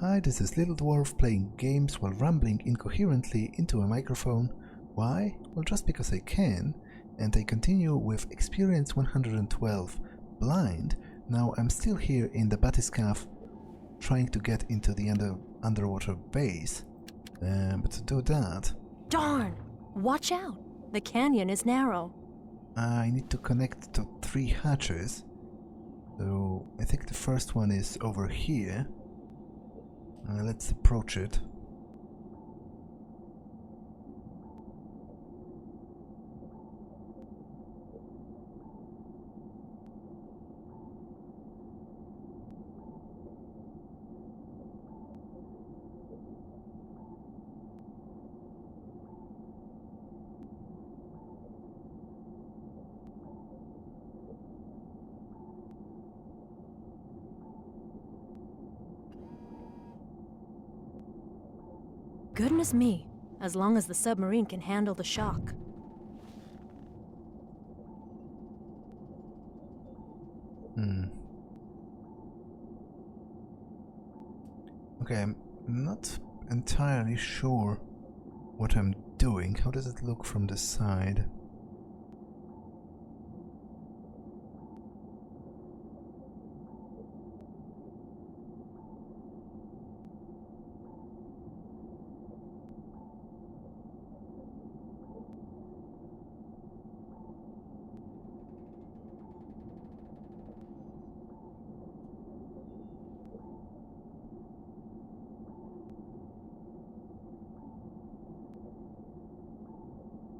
Hi, this is Little Dwarf playing games while rambling incoherently into a microphone. Why? Well, just because I can. And I continue with Experience 112, Blind. Now I'm still here in the bathyscaphe, trying to get into the underwater base. But to do that... Darn! Watch out! The canyon is narrow. I need to connect to 3 hatches. So I think the first one is over here. Let's approach it. Goodness me, as long as the submarine can handle the shock. Okay, I'm not entirely sure what I'm doing. How does it look from the side?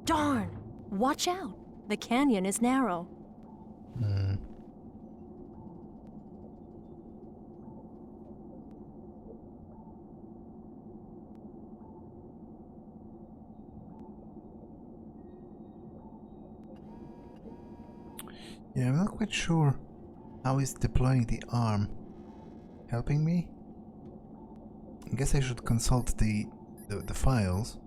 Darn! Watch out! The canyon is narrow. Yeah, I'm not quite sure how is deploying the arm helping me. I guess I should consult the files.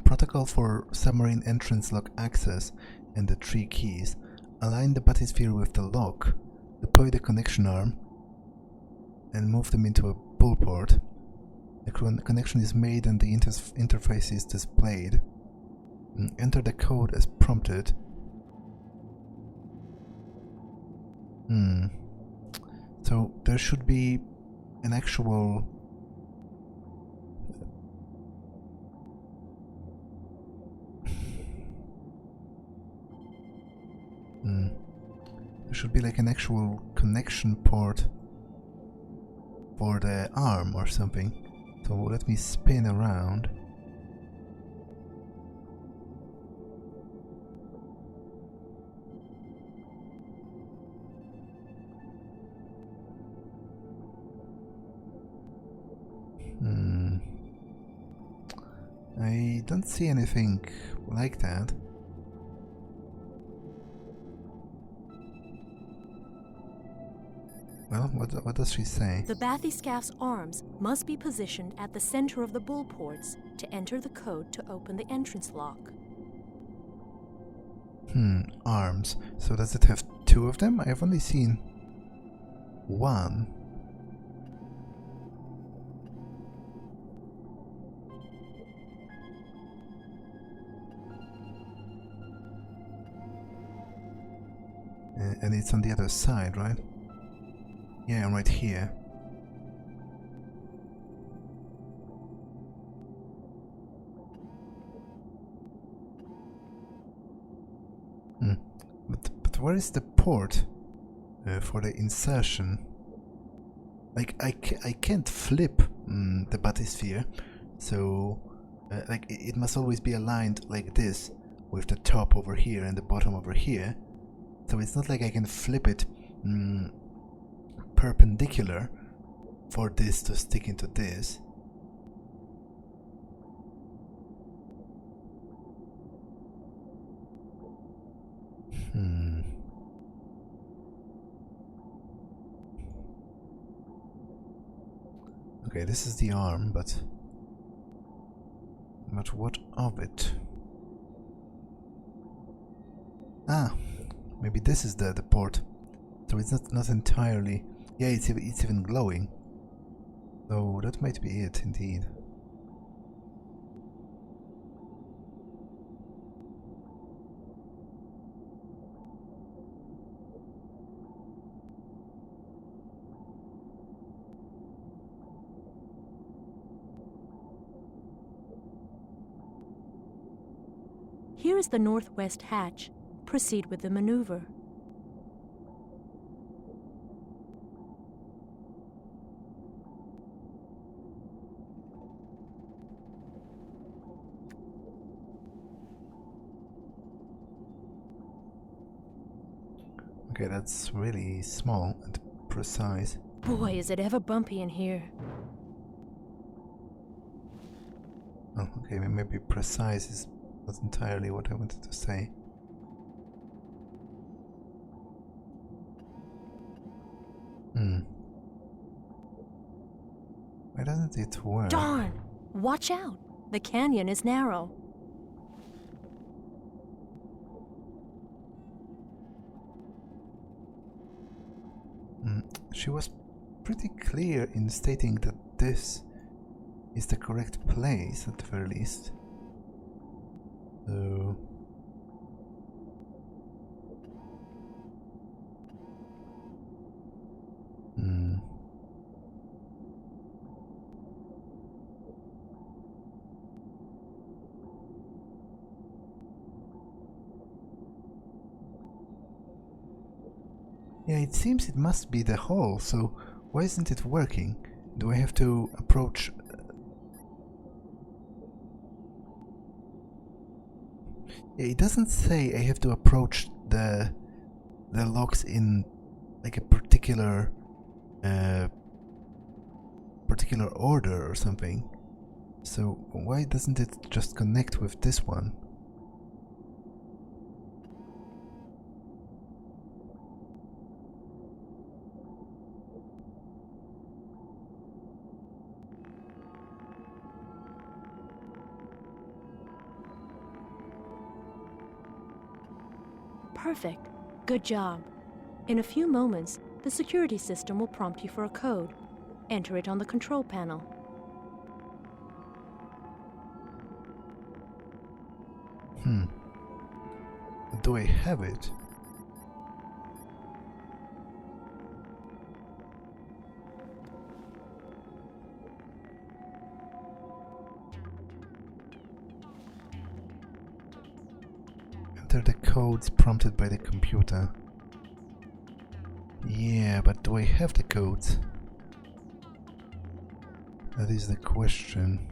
Protocol for submarine entrance lock access and the 3 keys. Align the bathysphere with the lock. Deploy the connection arm and move them into a pull port. The connection is made and the interface is displayed. Enter the code as prompted. So there should be an actual there should be like an actual connection port for the arm or something. So let me spin around. I don't see anything like that. Well, what does she say? The bathyscaph's arms must be positioned at the center of the bull ports to enter the code to open the entrance lock. Arms. So does it have 2 of them? I have only seen 1. And it's on the other side, right? Yeah, I'm right here. But where is the port for the insertion? Like I can't flip the bathysphere, so like it must always be aligned like this, with the top over here and the bottom over here. So it's not like I can flip it perpendicular for this to stick into this. Okay, this is the arm, but what of it? Ah, Maybe this is the port. So it's not entirely... Yeah, it's even glowing. So that might be it, indeed. Here is the northwest hatch. Proceed with the maneuver. Okay, that's really small and precise. Boy, is it ever bumpy in here. Oh, okay, maybe precise is not entirely what I wanted to say. Why doesn't it work? Darn! Watch out! The canyon is narrow. She was pretty clear in stating that this is the correct place, at the very least. So... Yeah, it seems it must be the hole, so why isn't it working? Do I have to approach... Yeah, it doesn't say I have to approach the locks in like a particular order or something. So why doesn't it just connect with this one? Perfect. Good job. In a few moments, the security system will prompt you for a code. Enter it on the control panel. Do I have it? Enter the codes prompted by the computer. Yeah, but do I have the codes? That is the question.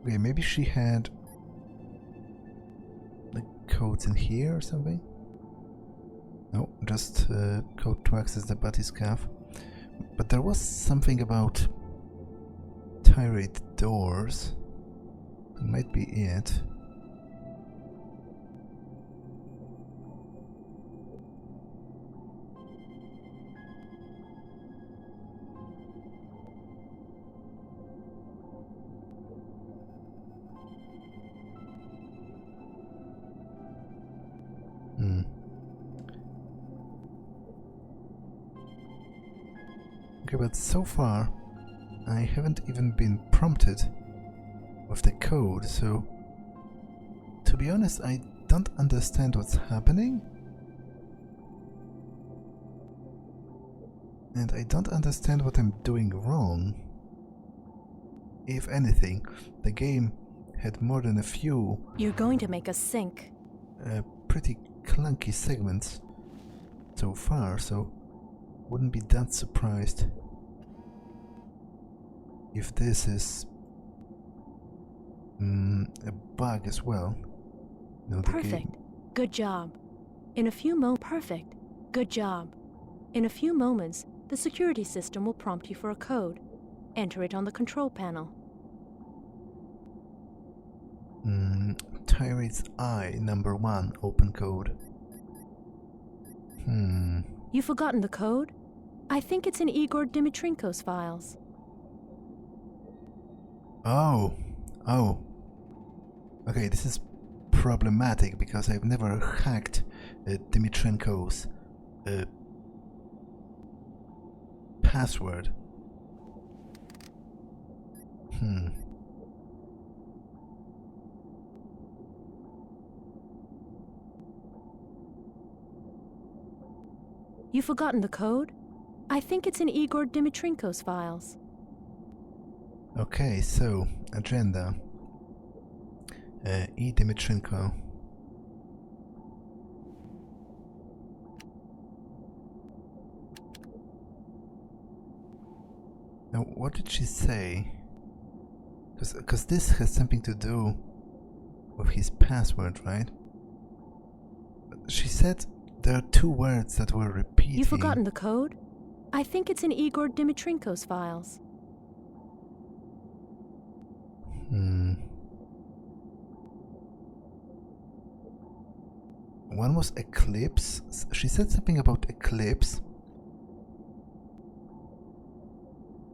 Okay, maybe she had like codes in here or something? No, just code to access the bathyscaphe. But there was something about tirade doors. That might be it. Okay, but so far I haven't even been prompted with the code, so to be honest, I don't understand what's happening. And I don't understand what I'm doing wrong. If anything, the game had more than a few... You're going to make us sink. Pretty clunky segments so far, so wouldn't be that surprised if this is a bug as well. No, the Perfect. game. Good job. In a few moments. Perfect. Good job. In a few moments, the security system will prompt you for a code. Enter it on the control panel. Tyrant's Eye, number 1, open code. You've forgotten the code? I think it's in Igor Dimitrenko's files. Oh. Okay, this is problematic because I've never hacked Dimitrenko's password. You've forgotten the code? I think it's in Igor Dimitrenko's files. Okay, so agenda. E. Dimitrenko. Now, what did she say? Because this has something to do with his password, right? She said there are 2 words that were repeating. You've forgotten the code? I think it's in Igor Dimitrenko's files. One was eclipse. She said something about eclipse.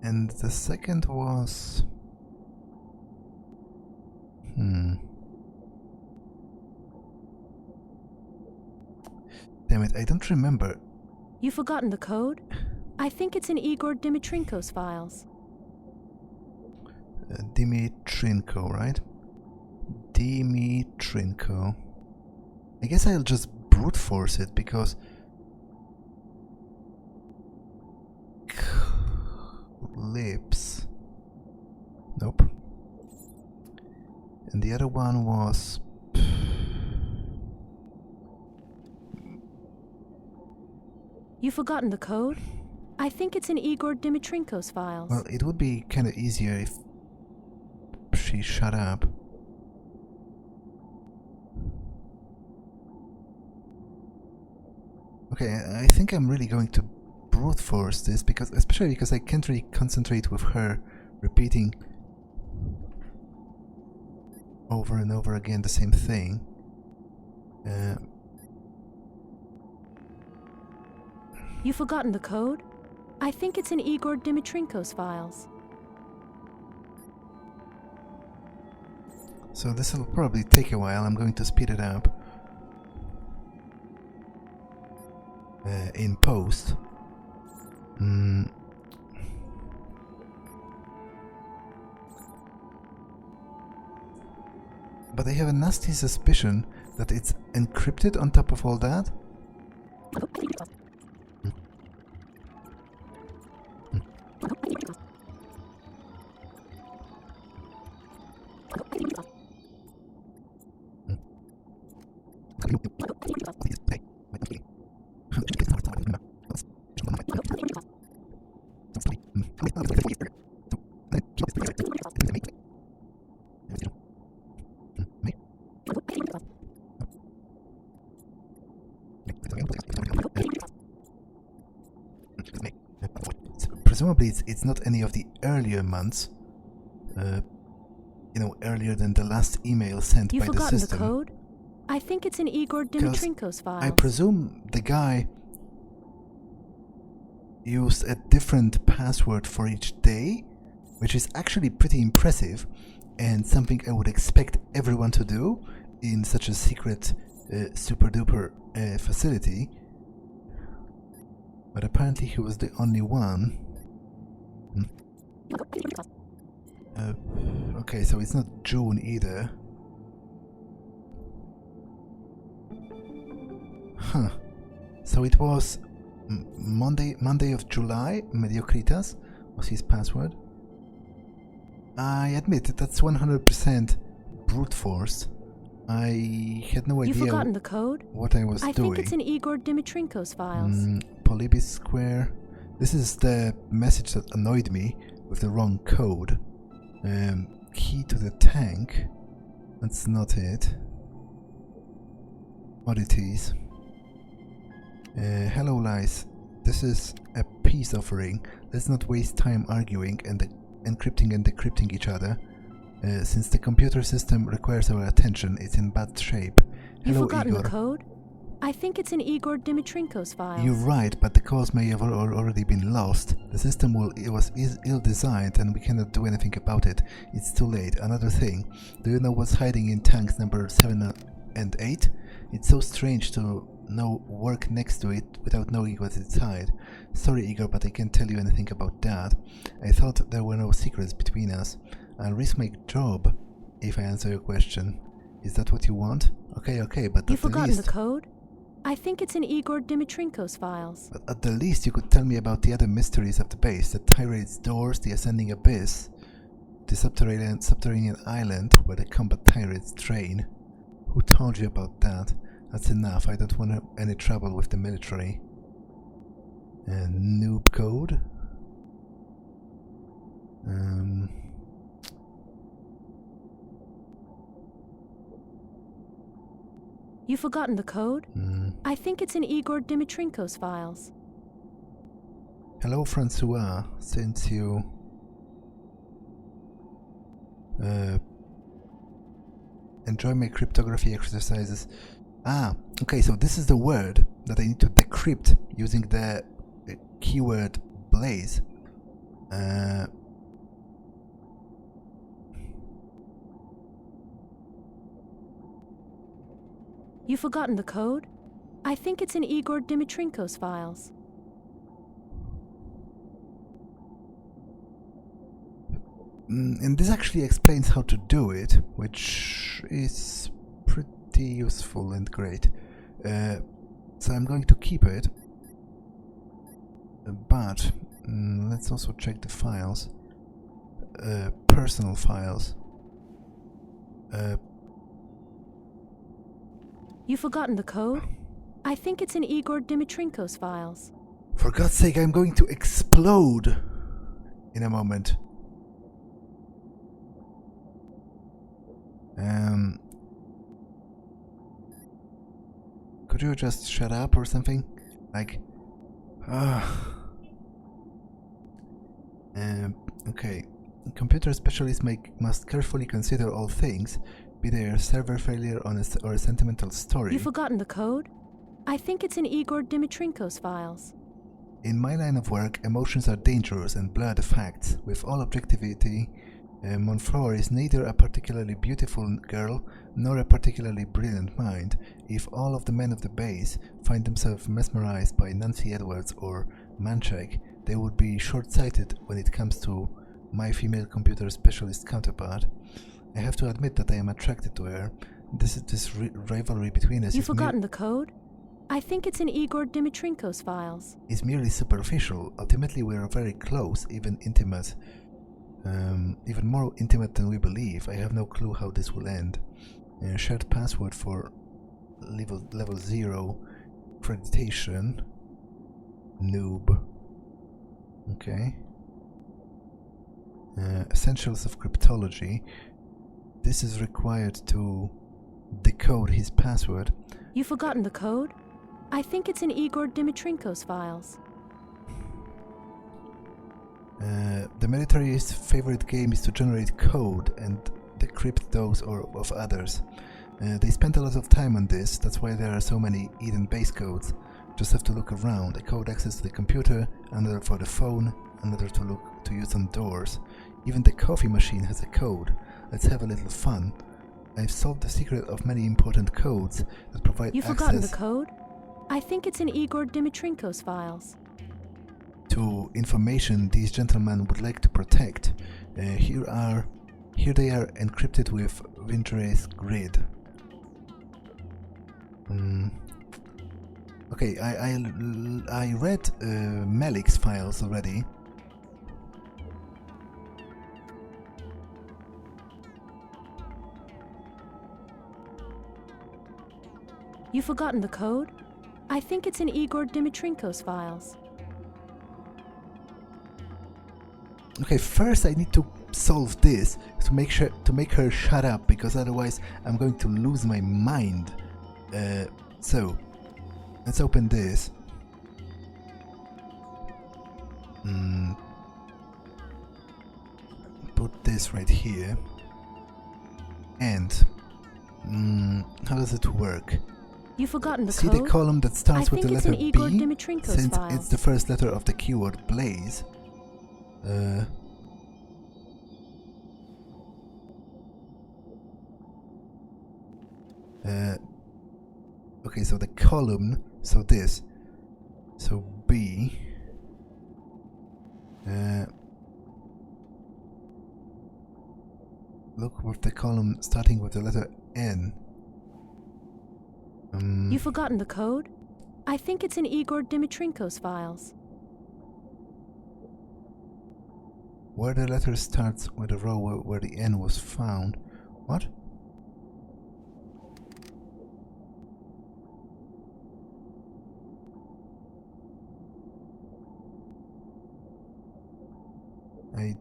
And the second was... Damn it, I don't remember. You've forgotten the code? I think it's in Igor Dimitrenko's files. Dimitrenko, right? Dimitrenko. I guess I'll just brute force it because... Lips. Nope. And the other one was... You've forgotten the code? I think it's in Igor Dimitrenko's files. Well, it would be kind of easier if she shut up. Okay, I think I'm really going to brute force this, especially because I can't really concentrate with her repeating over and over again the same thing. You've forgotten the code? I think it's in Igor Dimitrenko's files. So this will probably take a while. I'm going to speed it up in post. But I have a nasty suspicion that it's encrypted on top of all that. Presumably it's not any of the earlier months, earlier than the last email sent by the system. You've forgotten the code? I think it's in Igor Dimitrenko's files. I presume the guy used a different password for each day, which is actually pretty impressive and something I would expect everyone to do in such a secret super duper facility. But apparently he was the only one. Okay, so it's not June either. Huh. So it was Monday of July, Mediocritas was his password. I admit that's 100% brute force. I had no idea. You've forgotten the code? What I was doing. I think it's in Igor Dimitrenko's files. Polybis Square. This is the message that annoyed me with the wrong code. Key to the tank. That's not it. Oddities. Hello, Lies. This is a peace offering. Let's not waste time arguing and encrypting and decrypting each other. Since the computer system requires our attention, it's in bad shape. You've Hello, forgotten Igor. the code? I think it's in Igor Dimitrenko's files. You're right, but the calls may have already been lost. The system was ill-designed and we cannot do anything about it. It's too late. Another thing, do you know what's hiding in tanks number 7 and 8? It's so strange to work next to it without knowing what's inside. Sorry, Igor, but I can't tell you anything about that. I thought there were no secrets between us. I'll risk my job if I answer your question. Is that what you want? Okay, but You've forgotten the code? I think it's in Igor Dimitrenko's files. But at the least you could tell me about the other mysteries of the base, the Tyrant's doors, the ascending abyss, the subterranean island where the combat tyrants train. Who told you about that? That's enough, I don't want any trouble with the military. Noob code? You've forgotten the code? I think it's in Igor Dimitrenko's files. Hello, Francois. Since you enjoy my cryptography exercises. Okay, so this is the word that I need to decrypt using the keyword blaze. You've forgotten the code? I think it's in Igor Dimitrenko's files. And this actually explains how to do it, which is pretty useful and great. So I'm going to keep it, but let's also check the files. Personal files. You've forgotten the code? I think it's in Igor Dimitrenko's files. For God's sake, I'm going to explode in a moment. Could you just shut up or something? Like, okay. Computer specialists must carefully consider all things, be they a server failure or a sentimental story. You've forgotten the code? I think it's in Igor Dimitrenko's files. In my line of work, emotions are dangerous and blur the facts. With all objectivity, Monfleur is neither a particularly beautiful girl nor a particularly brilliant mind. If all of the men of the base find themselves mesmerized by Nancy Edwards or Manchek, they would be short-sighted when it comes to my female computer specialist counterpart. I have to admit that I am attracted to her. This rivalry between us You've forgotten the code? I think it's in Igor Dimitrenko's files. Is merely superficial. Ultimately, we are very close, even intimate. Even more intimate than we believe. I have no clue how this will end. Shared password for level 0 accreditation. Noob. Okay. Essentials of cryptology. This is required to decode his password. You've forgotten the code? I think it's in Igor Dimitrenko's files. The military's favorite game is to generate code and decrypt those of others. They spent a lot of time on this, that's why there are so many Eden base codes. Just have to look around. A code access to the computer, another for the phone, another to use on doors. Even the coffee machine has a code. Let's have a little fun. I've solved the secret of many important codes that provide You've forgotten the code? I think it's in Igor Dimitrenko's files. To information these gentlemen would like to protect. Here they are encrypted with Vindra's grid. Okay, I read Melik's files already. You've forgotten the code? I think it's in Igor Dimitrenko's files. Okay, first I need to solve this to make her shut up, because otherwise I'm going to lose my mind. So let's open this. Put this right here. And how does it work? You've forgotten the See code? the column that starts with the letter I think it's in Igor B, Dimitrenko's since files. it's the first letter of the keyword Blaze. Okay, so the column, so this, so B. Look with the column starting with the letter N. You've forgotten the code? I think it's in Igor Dimitrenko's files. Where the letter starts with a row where the N was found. What? I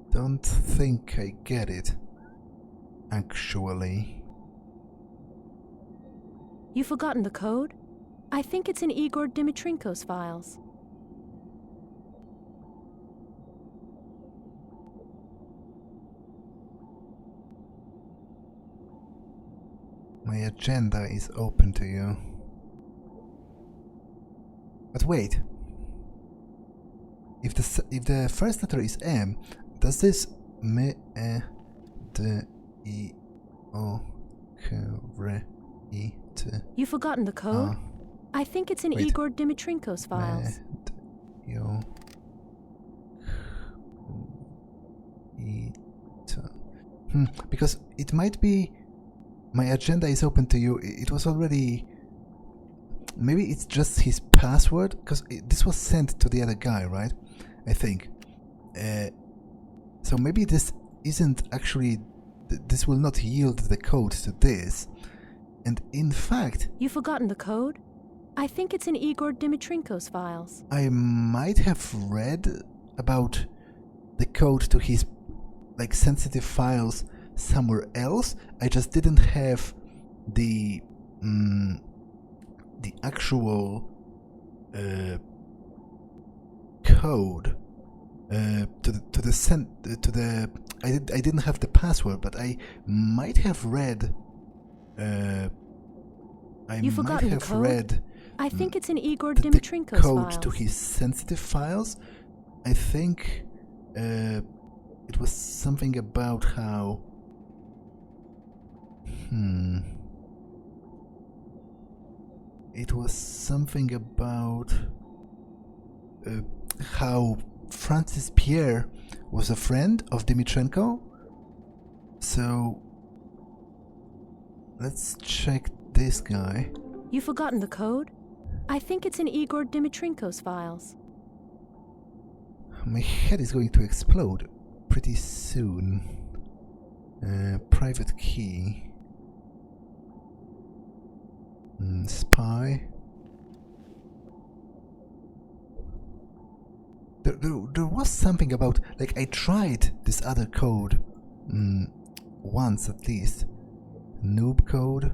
don't think I get it, actually. You've forgotten the code? I think it's in Igor Dimitrenko's files. My agenda is open to you. But wait. If the first letter is M, does this me e d I o k r I t? You've forgotten the code? I think it's in Igor Dimitrenko's files. Because it might be my agenda is open to you. It was already. Maybe it's just his password, because this was sent to the other guy, right? I think. So maybe this isn't actually. This will not yield the code to this. And in fact. You've forgotten the code? I think it's in Igor Dimitrenko's files. I might have read about the code to his sensitive files somewhere else. I just didn't have the actual code I didn't have the password, but I might have read. You've forgotten the code? I think it's in Igor Dimitrenko's code files. To his sensitive files. I think it was something about how. It was something about how Francis Pierre was a friend of Dimitrenko. So let's check this guy. You've forgotten the code? I think it's in Igor Dimitrenko's files. My head is going to explode pretty soon. Private key. Spy. There was something about, I tried this other code once at least. Noob code.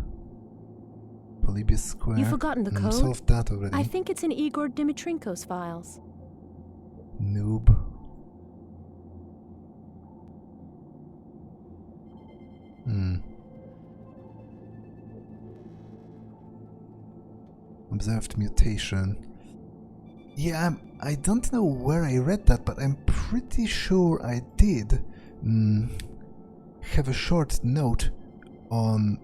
Polybius Square. You've forgotten the code? Solved that already. I think it's in Igor Dimitrenko's files. Noob. Observed mutation. Yeah, I don't know where I read that, but I'm pretty sure I did have a short note on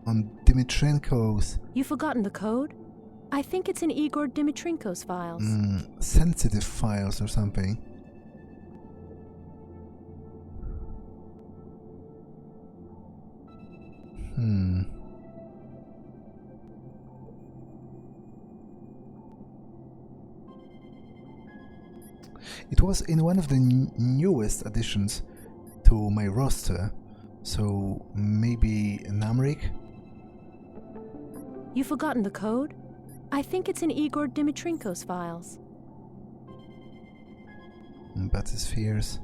Dimitrenko's. You've forgotten the code? I think it's in Igor Dimitrenko's files. Sensitive files or something. It was in one of the newest additions to my roster, so maybe Namrik? You've forgotten the code? I think it's in Igor Dimitrenko's files. Bathyspheres.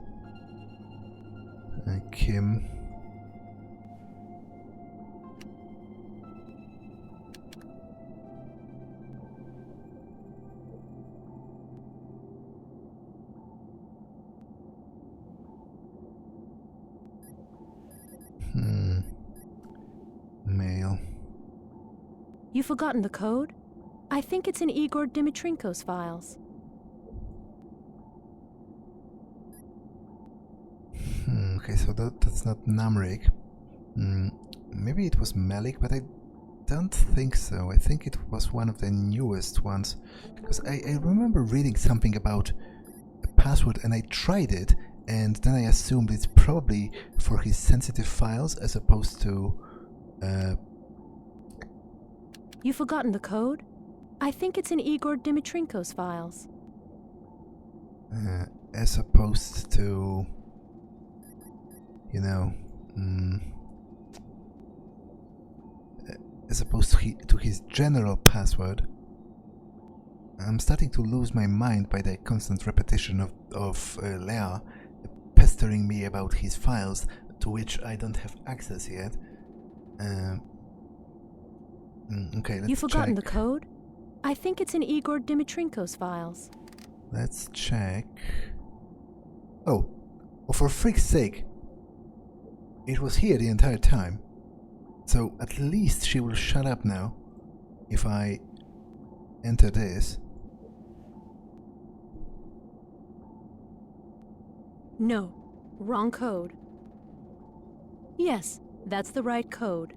Kim. Mail. You've forgotten the code? I think it's in Igor Dimitrenko's files. Okay, so that's not Namrik. Maybe it was Malik, but I don't think so. I think it was one of the newest ones. Because I remember reading something about a password and I tried it, and then I assumed it's probably for his sensitive files as opposed to... You've forgotten the code? I think it's in Igor Dimitrenko's files. As opposed to... You know... as opposed to his general password. I'm starting to lose my mind by the constant repetition of Lea pestering me about his files, to which I don't have access yet. Okay, let's You've forgotten check. the code? I think it's in Igor Dimitrenko's files. Let's check. Oh, for freak's sake! It was here the entire time. So at least she will shut up now if I enter this. No, wrong code. Yes, that's the right code.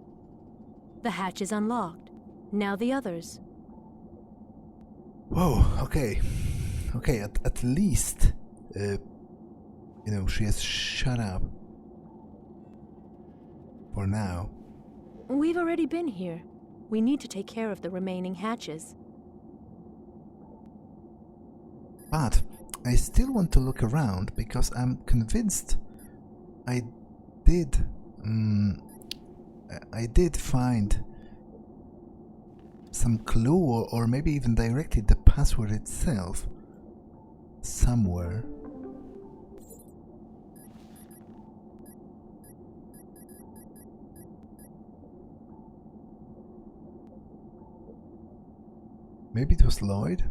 The hatch is unlocked. Now the others. Whoa, okay. Okay, at least, you know, she has shut up. For now. We've already been here. We need to take care of the remaining hatches. But I still want to look around because I'm convinced I did find some clue or maybe even directly the password itself somewhere. Maybe it was Lloyd?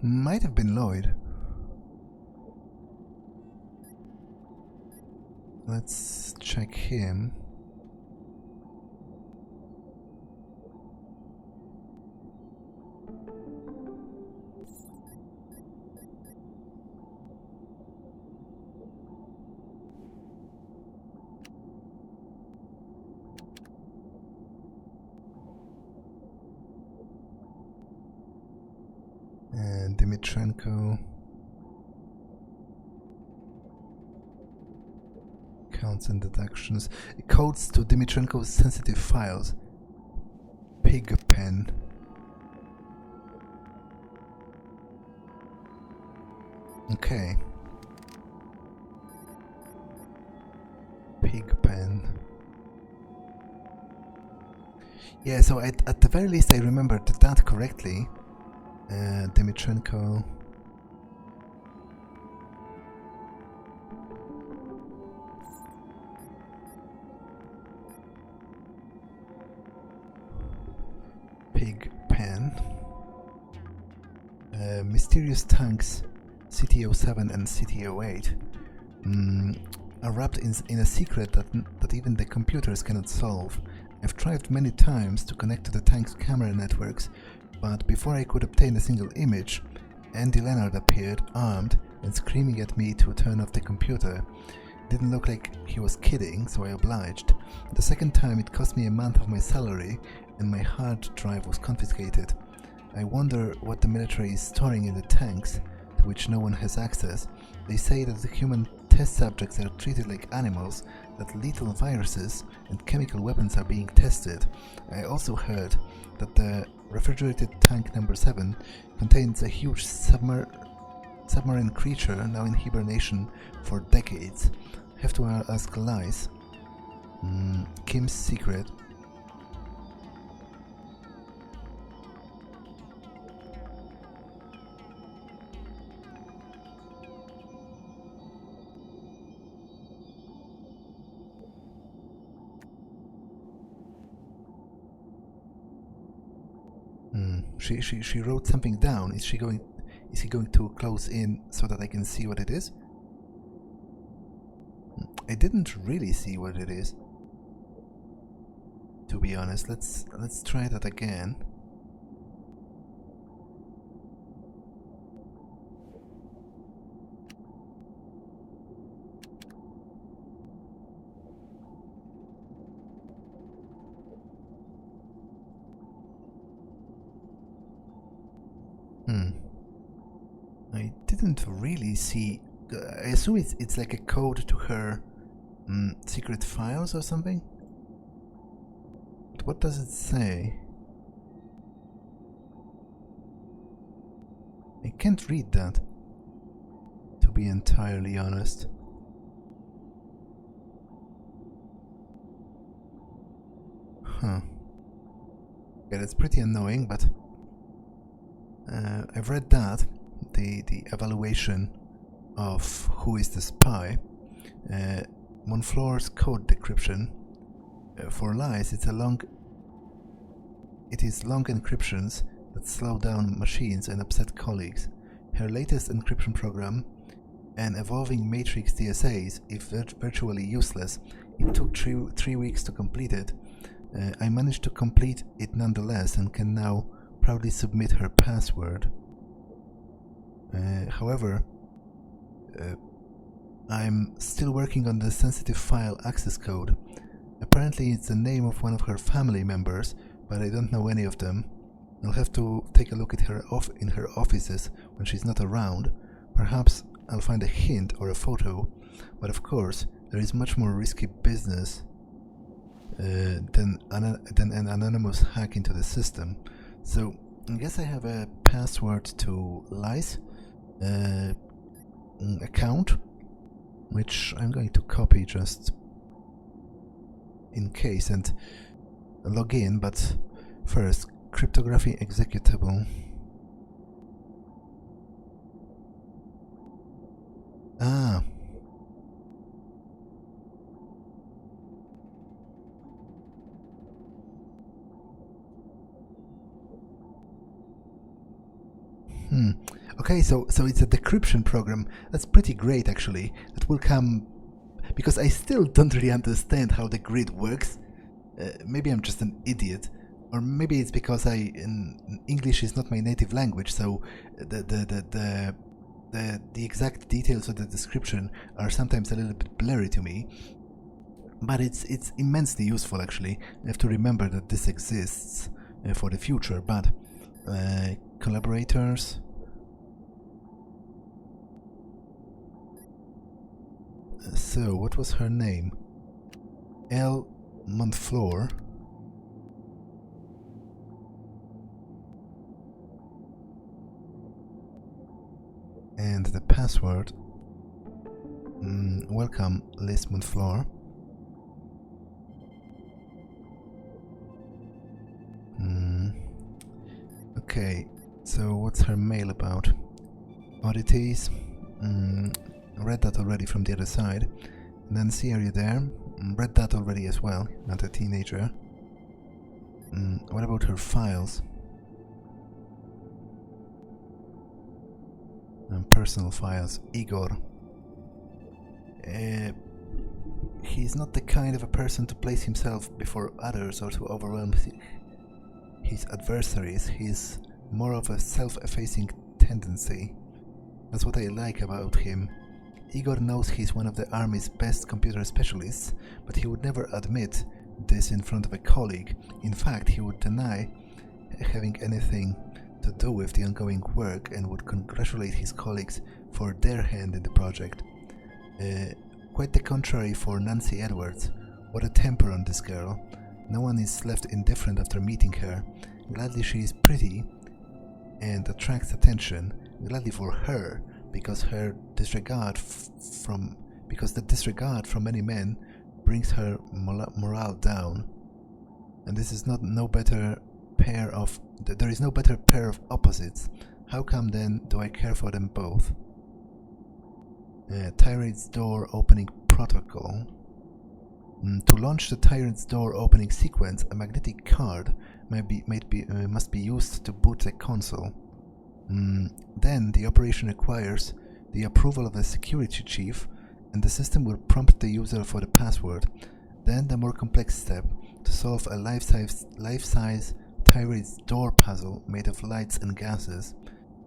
Might have been Lloyd. Let's check him. And Dimitrenko. Counts and deductions. Codes to Dimitrenko's sensitive files. Pigpen. Okay. Pigpen. Yeah, so at the very least I remembered that correctly. Dimitrenko. Pigpen. Mysterious tanks CT-07 and CT-08 are wrapped in a secret that even the computers cannot solve. I've tried many times to connect to the tank's camera networks, but before I could obtain a single image, Andy Leonard appeared, armed, and screaming at me to turn off the computer. Didn't look like he was kidding, so I obliged. The second time it cost me a month of my salary, and my hard drive was confiscated. I wonder what the military is storing in the tanks, to which no one has access. They say that the human test subjects are treated like animals, that lethal viruses and chemical weapons are being tested. I also heard that the refrigerated tank number 7 contains a huge submarine creature now in hibernation for decades. Have to ask Lies. Kim's secret. she wrote something down. Is he going to close in so that I can see what it is? I didn't really see what it is, to be honest. Let's try that again. I didn't really see. I assume it's like a code to her secret files or something. But what does it say? I can't read that, to be entirely honest. Huh. Yeah, that's pretty annoying, but I've read that. The evaluation of who is the spy. Monflore's code decryption for lies. It is long encryptions that slow down machines and upset colleagues. Her latest encryption program, an evolving matrix DSAs, if virtually useless, it took three weeks to complete it. I managed to complete it nonetheless and can now proudly submit her password. However, I'm still working on the sensitive file access code. Apparently it's the name of one of her family members, but I don't know any of them. I'll have to take a look at her in her offices when she's not around. Perhaps I'll find a hint or a photo, but of course there is much more risky business than an anonymous hack into the system. So I guess I have a password to Lies account, which I'm going to copy just in case and log in. But first, cryptography executable. Ah. Okay, so it's a decryption program. That's pretty great, actually. That will come because I still don't really understand how the grid works. Maybe I'm just an idiot, or maybe it's because English is not my native language, so the exact details of the description are sometimes a little bit blurry to me. But it's immensely useful, actually. I have to remember that this exists for the future. But collaborators. So, what was her name? L. Monflore. And the password. Welcome, Liz Monflore. Okay, so what's her mail about? Oddities. Read that already from the other side. Nancy, are you there? Read that already as well, not a teenager. What about her files? Personal files. Igor. He's not the kind of a person to place himself before others or to overwhelm his adversaries. He's more of a self-effacing tendency. That's what I like about him. Igor knows he's one of the army's best computer specialists, but he would never admit this in front of a colleague. In fact, he would deny having anything to do with the ongoing work and would congratulate his colleagues for their hand in the project. Quite the contrary for Nancy Edwards. What a temper on this girl. No one is left indifferent after meeting her. Gladly she is pretty and attracts attention. Gladly for her, because the disregard from many men brings her morale down. And this is there is no better pair of opposites. How come then do I care for them both? Tirade's door opening protocol. To launch the Tyrant's door opening sequence, a magnetic card must be used to boot the console. Then the operation requires the approval of the security chief, and the system will prompt the user for the password. Then the more complex step, to solve a life-size Tyrant's door puzzle made of lights and gases.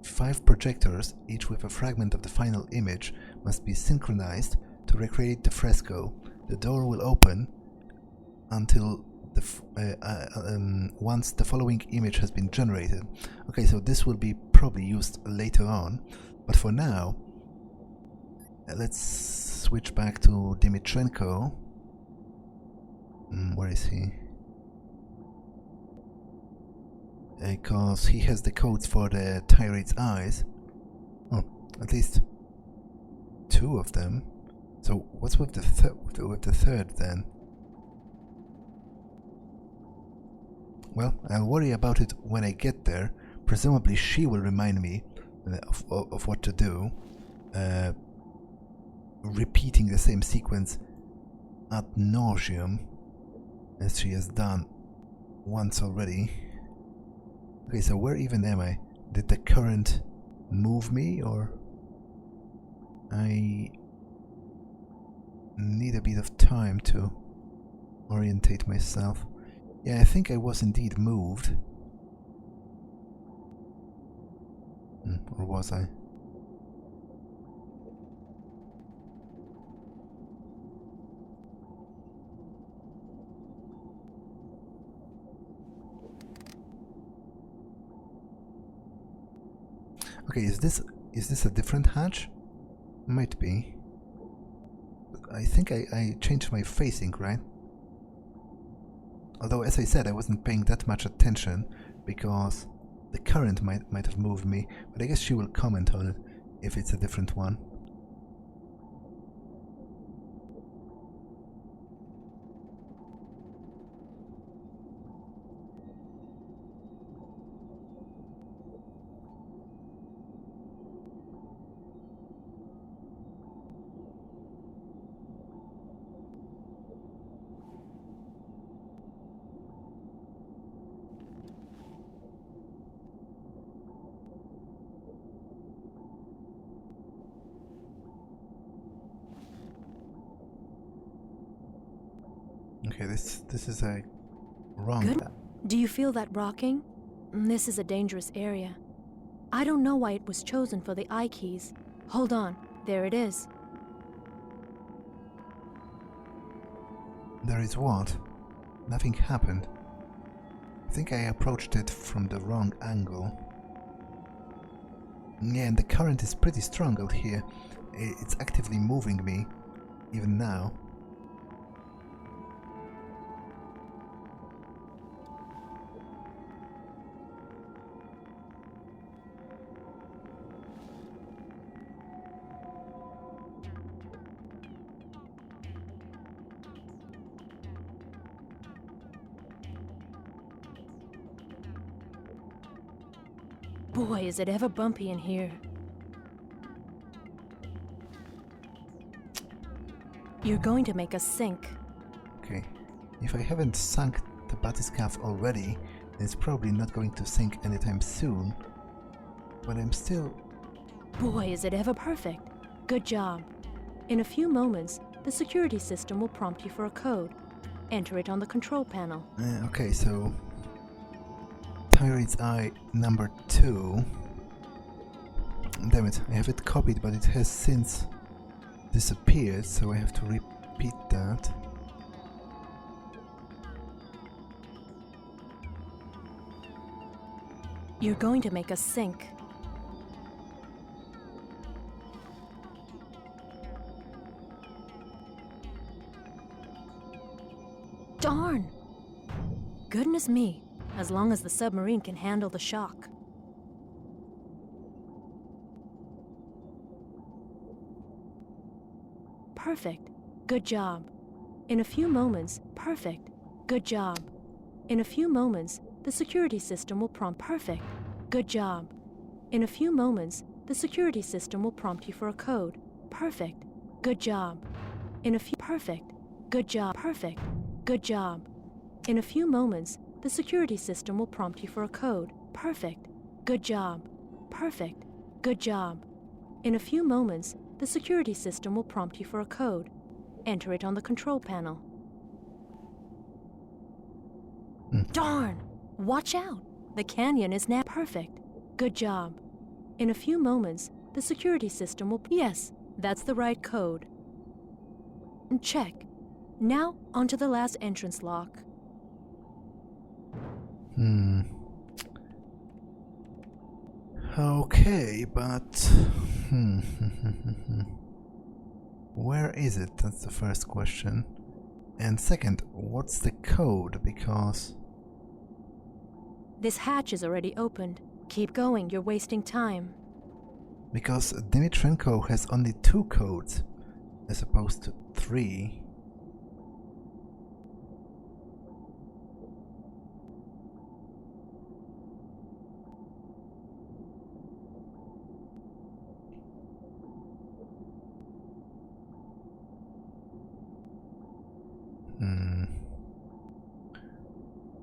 5 projectors, each with a fragment of the final image, must be synchronized to recreate the fresco. The door will open until once the following image has been generated. Okay, so this will be probably used later on, but for now, let's switch back to Dimitrenko. Where is he? Because he has the codes for the Tyrant's eyes. Oh, at least 2 of them. So what's with the third then? Well, I'll worry about it when I get there. Presumably she will remind me of what to do. Repeating the same sequence ad nauseum, as she has done once already. Okay, so where even am I? Did the current move me, or I need a bit of time to orientate myself? Yeah, I think I was indeed moved. Or was I? Okay, is this a different hatch? Might be. I think I changed my facing, right? Although, as I said, I wasn't paying that much attention because the current might have moved me, but I guess she will comment on it if it's a different one. Okay, this is a wrong. Good. Do you feel that rocking? This is a dangerous area. I don't know why it was chosen for the eye keys. Hold on, there it is. There is what? Nothing happened. I think I approached it from the wrong angle. Yeah, and the current is pretty strong out here. It's actively moving me, even now. Boy, is it ever bumpy in here. You're going to make us sink. Okay, if I haven't sunk the bathyscaphe already, then it's probably not going to sink anytime soon. But I'm still... Boy, is it ever perfect. Good job. In a few moments, the security system will prompt you for a code. Enter it on the control panel. Okay, so... Tyrant's Eye number 2. Damn it, I have it copied, but it has since disappeared, so I have to repeat that. You're going to make us sink. Darn! Goodness me, as long as the submarine can handle the shock. Perfect. Good job. In a few moments, perfect. Good job. In a few moments, the security system will prompt perfect. Good job. In a few moments, the security system will prompt you for a code. Perfect. Good job. In a few perfect. Good job. Perfect. Good job. In a few moments, the security system will prompt you for a code. Perfect. Good job. Perfect. Good job. In a few moments, the security system will prompt you for a code. Enter it on the control panel. Darn! Watch out! The canyon is now perfect. Good job. In a few moments, the security system will... Yes, that's the right code. Check. Now, onto the last entrance lock. Okay, but... Where is it? That's the first question. And second, what's the code? Because... This hatch is already opened. Keep going, you're wasting time. Because Dimitrenko has only 2 codes, as opposed to 3.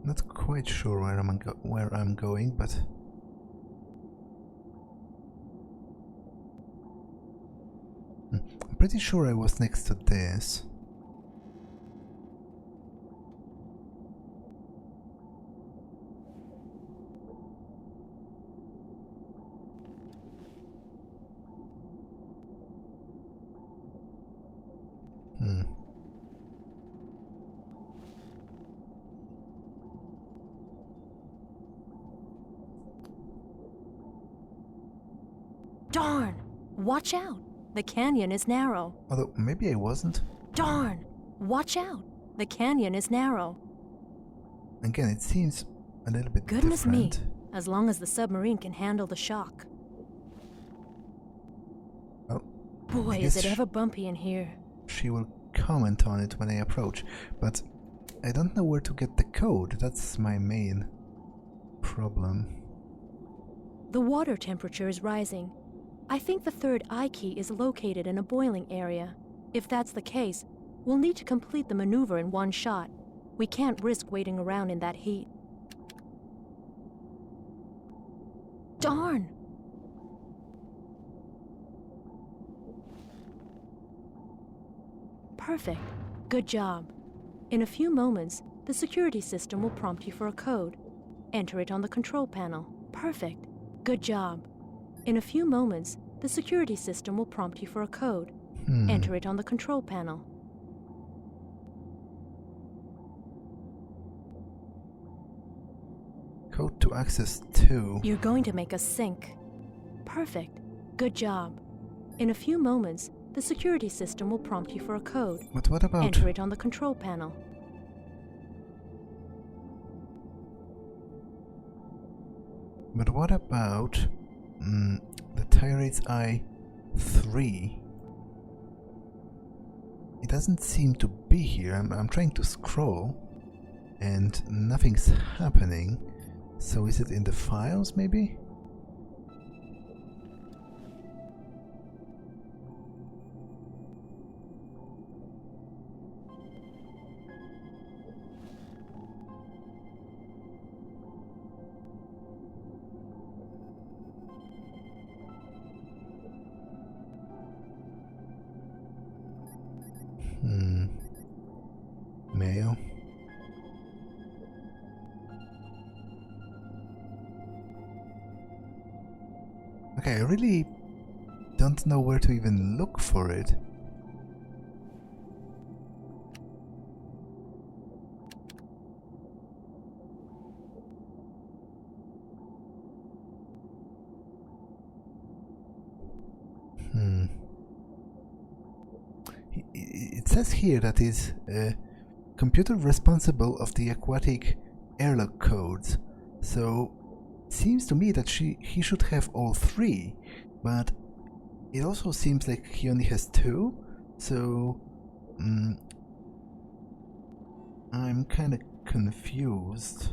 Not quite sure where I'm going, but I'm pretty sure I was next to this. Darn! Watch out! The canyon is narrow. Although, maybe I wasn't. Darn! Watch out! The canyon is narrow. Again, it seems a little bit Goodness different. me, as long as the submarine can handle the shock. Oh, Boy, is it ever bumpy in here. She will comment on it when I approach, but I don't know where to get the code. That's my main problem. The water temperature is rising. I think the third eye key is located in a boiling area. If that's the case, we'll need to complete the maneuver in one shot. We can't risk waiting around in that heat. Darn! Perfect. Good job. In a few moments, the security system will prompt you for a code. Enter it on the control panel. Perfect. Good job. In a few moments, the security system will prompt you for a code. Enter it on the control panel. Code to access 2. You're going to make us sink. Perfect. Good job. In a few moments, the security system will prompt you for a code. But what about... Enter it on the control panel. But what about the Tyrant's Eye 3? It doesn't seem to be here. I'm trying to scroll and nothing's happening. So is it in the files maybe? Mail. Okay, I really don't know where to even look for it. It says here that is computer responsible of the aquatic airlock codes. So it seems to me that he should have all 3, but it also seems like he only has 2. So I'm kind of confused.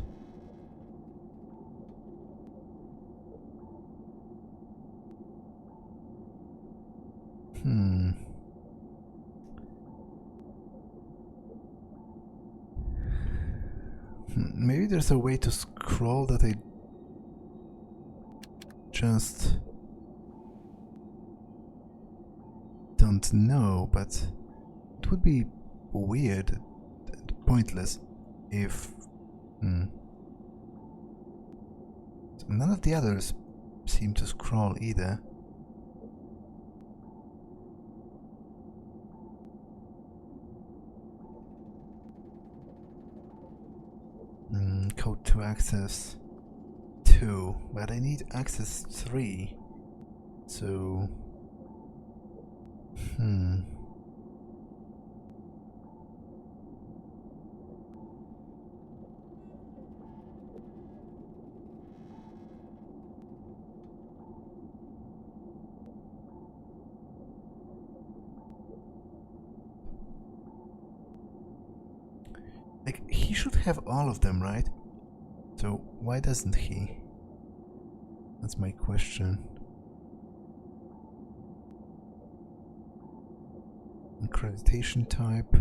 Maybe there's a way to scroll that I just don't know, but it would be weird and pointless if none of the others seem to scroll either. Code to access 2, but I need access 3, so like, he should have all of them, right? So why doesn't he? That's my question. Accreditation type.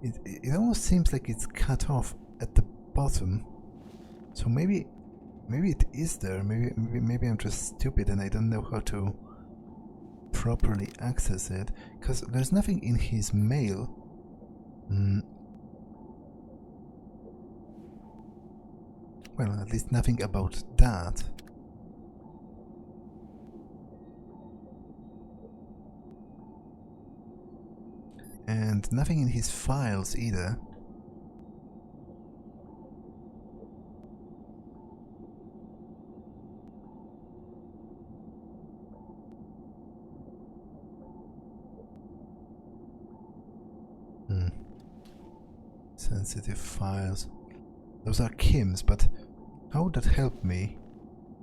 It almost seems like it's cut off at the bottom. So maybe it is there. Maybe I'm just stupid and I don't know how to properly access it, because there's nothing in his mail. Well, at least nothing about that. And nothing in his files either. Sensitive files. Those are Kim's, but how would that help me?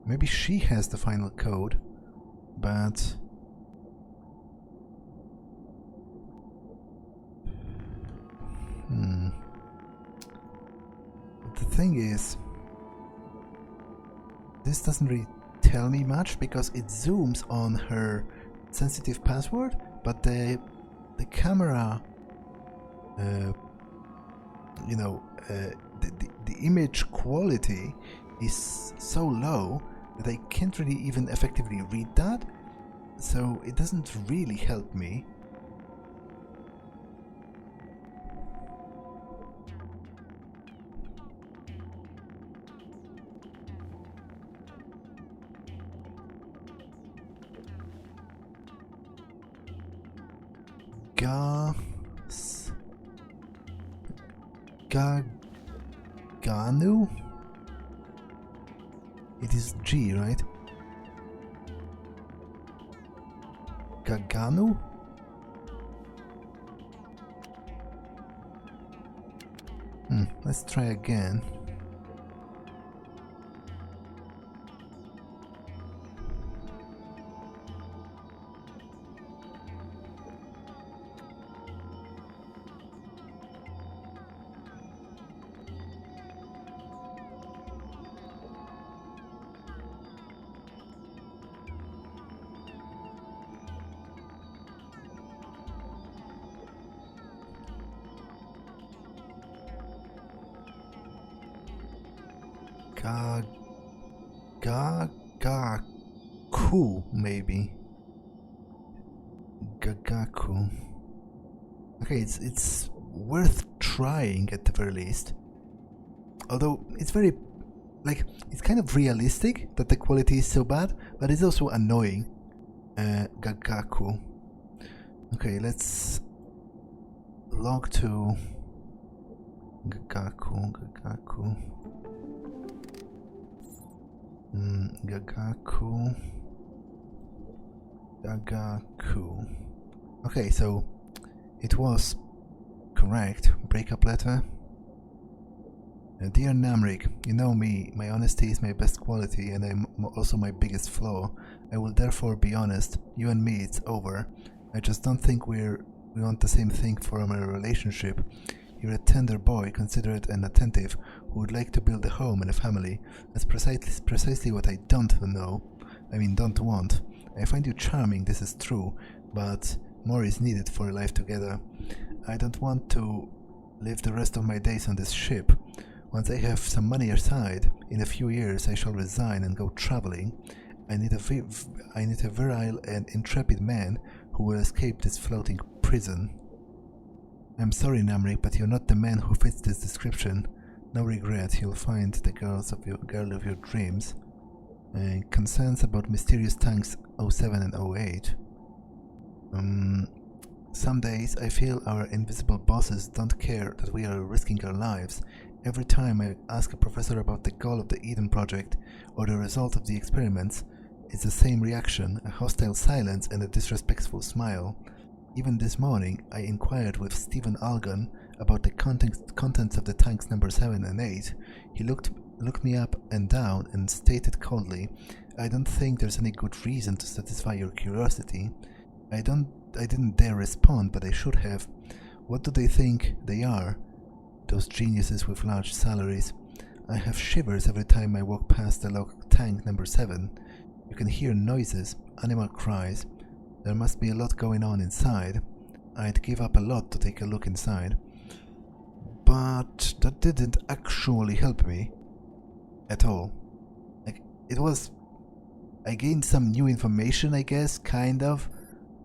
Maybe she has the final code, but the thing is, this doesn't really tell me much because it zooms on her sensitive password, but the camera, you know, the image quality is so low that I can't really even effectively read that, so it doesn't really help me. Ganu? It is G, right? Gaganu? Let's try again. Gagaku, maybe. Gagaku. Okay, it's worth trying at the very least. Although it's very, like, it's kind of realistic that the quality is so bad, but it's also annoying. Gagaku. Okay, let's log to Gagaku. Gagaku. Okay, so it was correct. Breakup letter. Dear Namrik, you know me, my honesty is my best quality and I'm also my biggest flaw. I will therefore be honest, you and me, it's over. I just don't think we want the same thing for our relationship. You're a tender boy, considerate and attentive, who would like to build a home and a family. That's precisely what I don't want. I find you charming, this is true, but more is needed for a life together. I don't want to live the rest of my days on this ship. Once I have some money aside, in a few years I shall resign and go traveling. I need a virile and intrepid man who will escape this floating prison. I'm sorry, Namrik, but you're not the man who fits this description. No regret, you'll find the girl of your dreams. Concerns about mysterious tanks 07 and 08. Some days I feel our invisible bosses don't care that we are risking our lives. Every time I ask a professor about the goal of the Eden Project or the result of the experiments, it's the same reaction, a hostile silence and a disrespectful smile. Even this morning, I inquired with Stephen Algon about the contents of the tanks number 7 and 8. He looked me up and down and stated coldly, I don't think there's any good reason to satisfy your curiosity. I didn't dare respond, but I should have. What do they think they are? Those geniuses with large salaries. I have shivers every time I walk past the log tank number 7. You can hear noises, animal cries. There must be a lot going on inside. I'd give up a lot to take a look inside. But that didn't actually help me. At all. I gained some new information, I guess, kind of.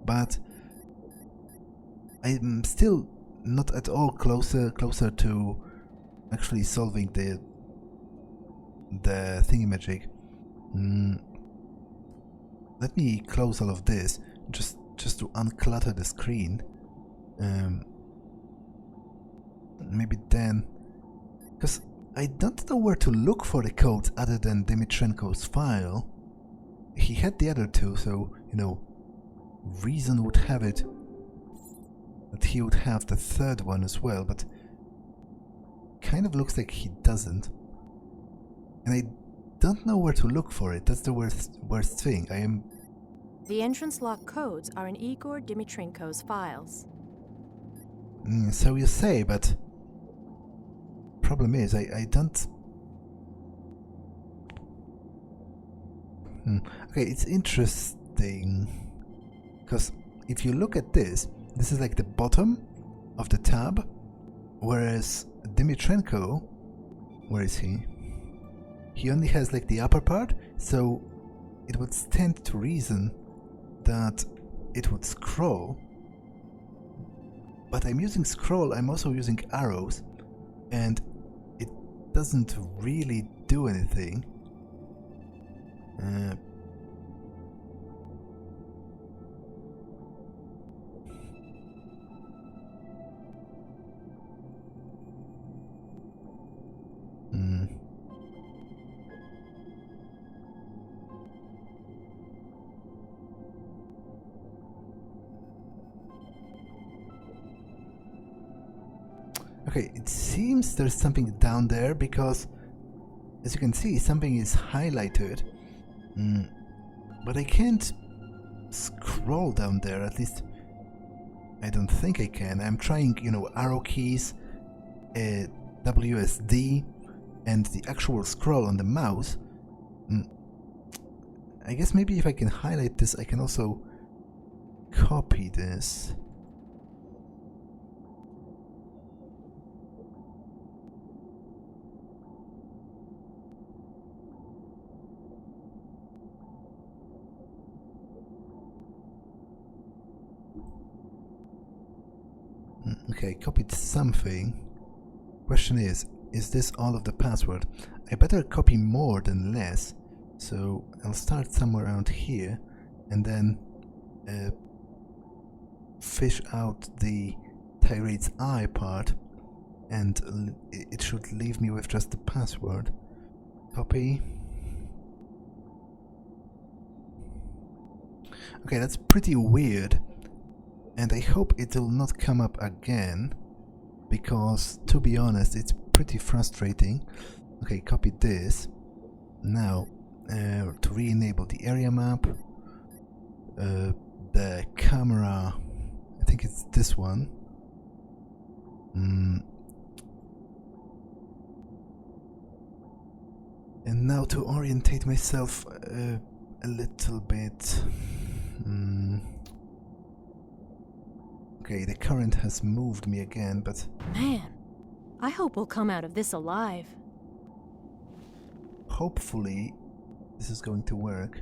But I'm still not at all closer to actually solving the thingamajig. Let me close all of this just to unclutter the screen. Maybe then, because I don't know where to look for the codes other than Dimitrenko's file. He had the other two, so reason would have it that he would have the third one as well, but kind of looks like he doesn't. And I don't know where to look for it. That's the worst thing. The entrance lock codes are in Igor Dimitrenko's files. So you say, but problem is I don't. Okay, it's interesting because if you look at this is like the bottom of the tab, whereas Dimitrenko, where is he? He only has like the upper part, so it would stand to reason that it would scroll. But I'm using scroll, I'm also using arrows, and it doesn't really do anything. Okay, it seems there's something down there because, as you can see, something is highlighted, but I can't scroll down there, at least I don't think I can. I'm trying, arrow keys, WSD, and the actual scroll on the mouse. I guess maybe if I can highlight this, I can also copy this. Okay, I copied something. Question is this all of the password? I better copy more than less, so I'll start somewhere around here and then fish out the Tyrade's eye part, and it should leave me with just the password. Copy. Okay, that's pretty weird. And I hope it will not come up again, because, to be honest, it's pretty frustrating. Okay, copy this. Now, to re-enable the area map, the camera, I think it's this one. And now to orientate myself a little bit. Okay, the current has moved me again, but... Man, I hope we'll come out of this alive. hopefully this is going to work.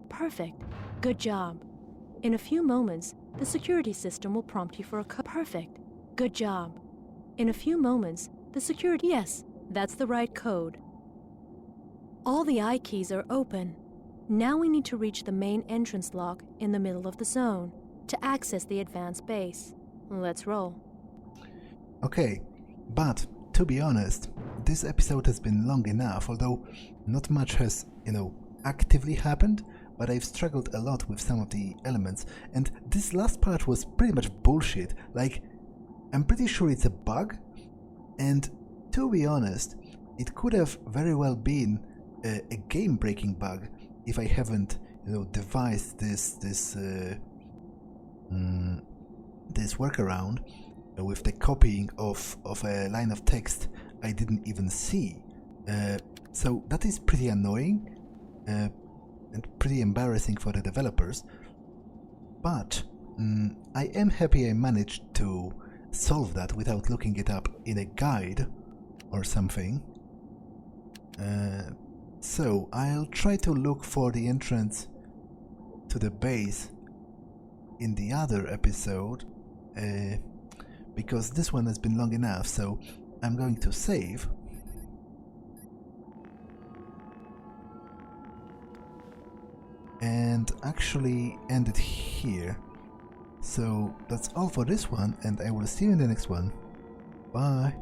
Perfect. Good job. In a few moments, the security system will prompt you for a Perfect. Good job. In a few moments, the security... Yes, that's the right code. All the I keys are open. Now we need to reach the main entrance lock in the middle of the zone to access the advanced base. Let's roll. Okay, but to be honest, this episode has been long enough, although not much has, actively happened, but I've struggled a lot with some of the elements, and this last part was pretty much bullshit. Like, I'm pretty sure it's a bug, and to be honest, it could have very well been a game-breaking bug if I haven't, devised this workaround with the copying of a line of text I didn't even see. So that is pretty annoying and pretty embarrassing for the developers. But I am happy I managed to solve that without looking it up in a guide or something. So I'll try to look for the entrance to the base in the other episode, because this one has been long enough, so I'm going to save. And actually end it here. So that's all for this one, and I will see you in the next one. Bye!